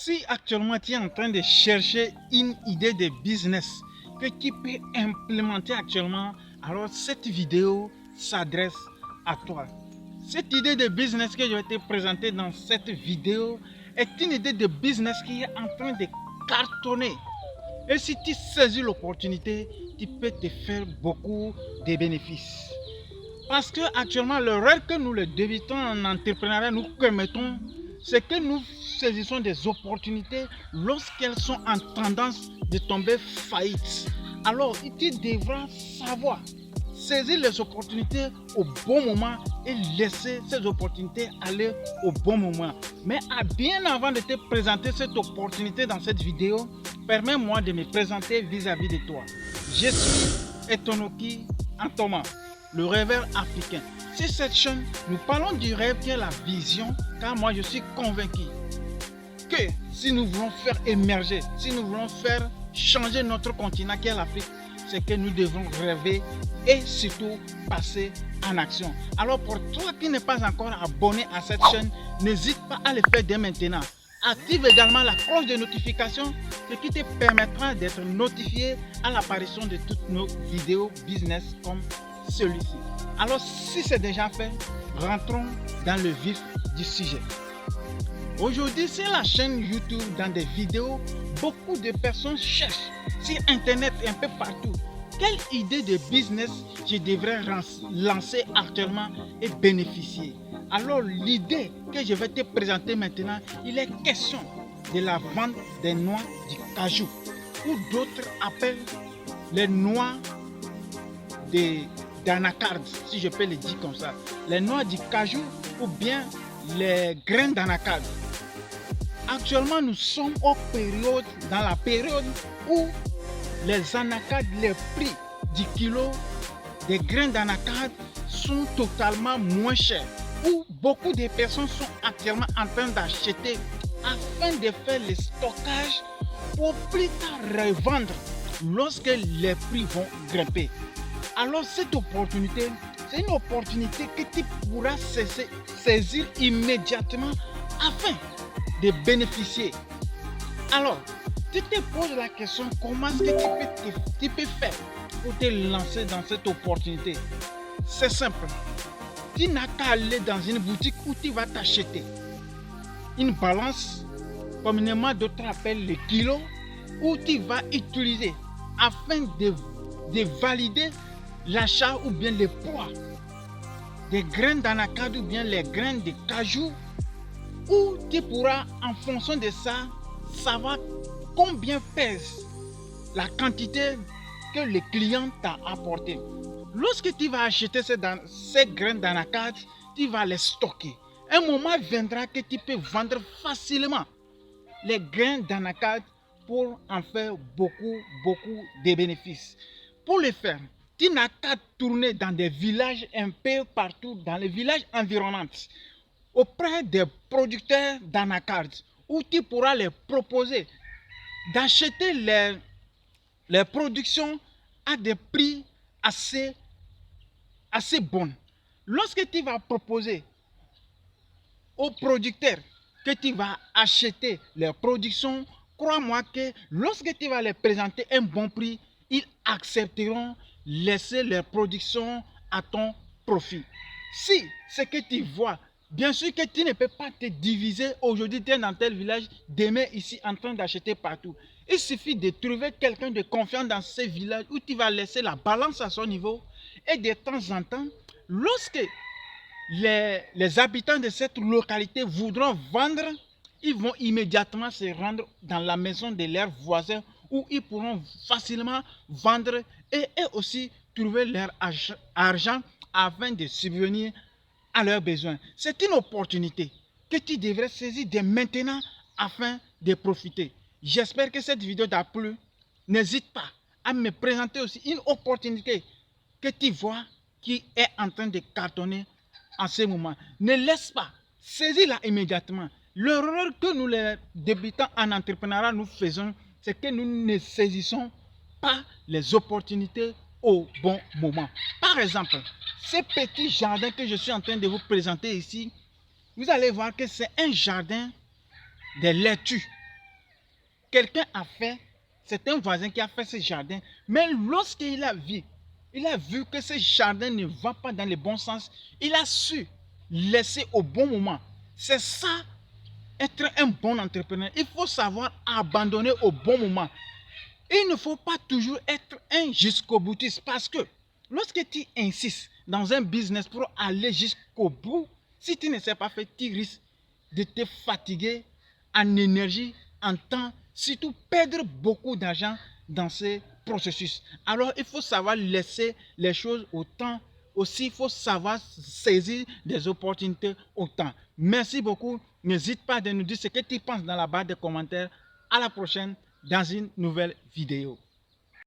Si actuellement tu es en train de chercher une idée de business que tu peux implémenter actuellement, alors cette vidéo s'adresse à toi. Cette idée de business que je vais te présenter dans cette vidéo est une idée de business qui est en train de cartonner. Et si tu saisis l'opportunité, tu peux te faire beaucoup de bénéfices. Parce que actuellement, le rêve que nous, les débutants en entrepreneuriat, nous commettons, c'est que nous saisissons des opportunités lorsqu'elles sont en tendance de tomber faillite. Alors, tu devras savoir saisir les opportunités au bon moment et laisser ces opportunités aller au bon moment. Mais bien avant de te présenter cette opportunité dans cette vidéo, permets-moi de me présenter vis-à-vis de toi. Je suis Etonoki Antoma, le rêveur africain. Sur cette chaîne, nous parlons du rêve qui est la vision, car moi je suis convaincu que si nous voulons faire émerger, si nous voulons faire changer notre continent qui est l'Afrique, c'est que nous devons rêver et surtout passer en action. Alors pour toi qui n'es pas encore abonné à cette chaîne, n'hésite pas à le faire dès maintenant. Active également la cloche de notification, ce qui te permettra d'être notifié à l'apparition de toutes nos vidéos business comme celui-ci. Alors si c'est déjà fait, rentrons dans le vif du sujet. Aujourd'hui, sur la chaîne YouTube, dans des vidéos, beaucoup de personnes cherchent sur Internet et un peu partout quelle idée de business je devrais lancer actuellement et bénéficier. Alors l'idée que je vais te présenter maintenant, il est question de la vente des noix du cajou, ou d'autres appellent les noix d'anacarde, si je peux le dire comme ça. Les noix du cajou ou bien les graines d'anacarde. Actuellement, nous sommes dans la période où les anacardes, les prix du kilo des graines d'anacarde sont totalement moins chers. Où beaucoup de personnes sont actuellement en train d'acheter afin de faire le stockage pour plus tard revendre lorsque les prix vont grimper. Alors cette opportunité, c'est une opportunité que tu pourras saisir immédiatement afin de bénéficier. Alors, tu te poses la question, comment est-ce que tu peux faire pour te lancer dans cette opportunité? C'est simple. Tu n'as qu'à aller dans une boutique où tu vas t'acheter une balance, communément d'autres appellent le kilo, où tu vas utiliser afin de valider l'achat ou bien le poids des graines d'anacarde ou bien les graines de cajou, où tu pourras en fonction de ça savoir combien pèse la quantité que le client t'a apporté. Lorsque tu vas acheter ces graines d'anacarde, tu vas les stocker. Un moment viendra que tu peux vendre facilement les graines d'anacarde pour en faire beaucoup de bénéfices. Pour le faire, tu n'as qu'à tourner dans des villages un peu partout, dans les villages environnants, auprès des producteurs d'anacarde, où tu pourras les proposer d'acheter les productions à des prix assez bons. Lorsque tu vas proposer aux producteurs que tu vas acheter les productions, crois-moi que lorsque tu vas les présenter un bon prix, ils accepteront laisser leurs productions à ton profit. Si ce que tu vois, bien sûr que tu ne peux pas te diviser, aujourd'hui tu es dans tel village, demain ici en train d'acheter partout. Il suffit de trouver quelqu'un de confiance dans ce village où tu vas laisser la balance à son niveau et de temps en temps, lorsque les habitants de cette localité voudront vendre, ils vont immédiatement se rendre dans la maison de leurs voisins où ils pourront facilement vendre et aussi trouver leur argent afin de subvenir à leurs besoins. C'est une opportunité que tu devrais saisir dès maintenant afin de profiter. J'espère que cette vidéo t'a plu. N'hésite pas à me présenter aussi une opportunité que tu vois qui est en train de cartonner en ce moment. Ne laisse pas, saisis-la immédiatement. L'erreur que nous les débutants en entrepreneuriat nous faisons, c'est que nous ne saisissons pas les opportunités au bon moment. Par exemple, ce petit jardin que je suis en train de vous présenter ici, vous allez voir que c'est un jardin de laitue. quelqu'un a fait, c'est un voisin qui a fait ce jardin, mais lorsqu'il a vu, que ce jardin ne va pas dans le bon sens, il a su laisser au bon moment. C'est ça, être un bon entrepreneur. Il faut savoir abandonner au bon moment. Il ne faut pas toujours être un jusqu'au boutiste parce que lorsque tu insistes dans un business pour aller jusqu'au bout, si tu ne sais pas faire, tu risques de te fatiguer en énergie, en temps, surtout perdre beaucoup d'argent dans ces processus. Alors, il faut savoir laisser les choses au temps. Aussi, il faut savoir saisir des opportunités au temps. Merci beaucoup. N'hésite pas à nous dire ce que tu penses dans la barre de commentaires. À la prochaine dans une nouvelle vidéo.